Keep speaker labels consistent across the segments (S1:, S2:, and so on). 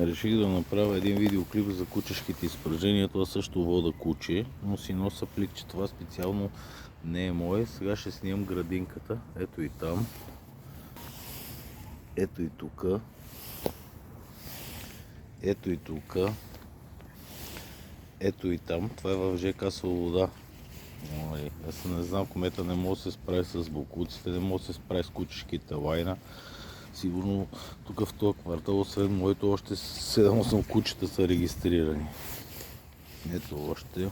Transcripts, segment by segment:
S1: реших да направя един видеоклип за кучешките изпражнения. Това също вода куче, но си нося плик, че това специално не е мое. Сега ще снимам градинката. Ето и там. Ето и тук. Ето и тук. Ето и там. Това е в ЖК Свобода. Аз не знам, комета не може да се справи с бокуците, не може да се справи с кучешките лайна. Сигурно тук в този квартал, освен моето, още 7-8 кучета са регистрирани. Ето още.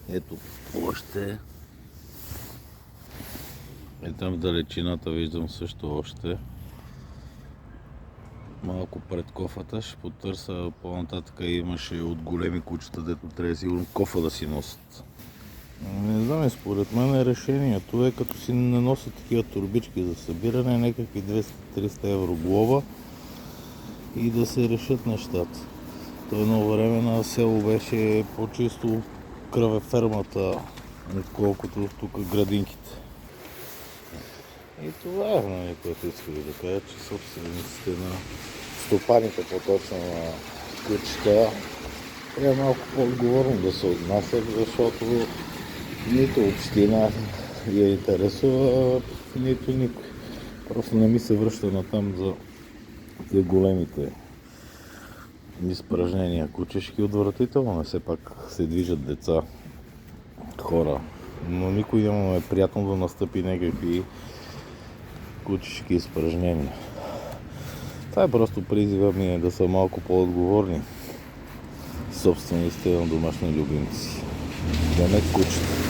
S1: Ето още. Там в далечината виждам също още. Малко пред кофата ще потърся по-нататък. Имаше от големи кучета, дето трябва сигурно кофа да си носят. Не знам, според мен решението е, като си не носят такива турбички за събиране, някакви 200-300 евро глоба и да се решат нещата. То едно време на село беше по-чисто кравефермата, отколкото тук градинките. И това е, което исках да кажа, че собствениците на стопаните, по-точно на кучета, е малко по-отговорно да се отнасят, защото нито община я интересува, нито никой. Просто не ми се връща натам за тия големите изпражнения кучешки. Отвратително, все пак се движат деца, хора, но никой няма е приятно да настъпи някакви кучешки изпражнения. Това е просто призива ми да са малко по-отговорни собствениците на домашни любимци. Да не кучета.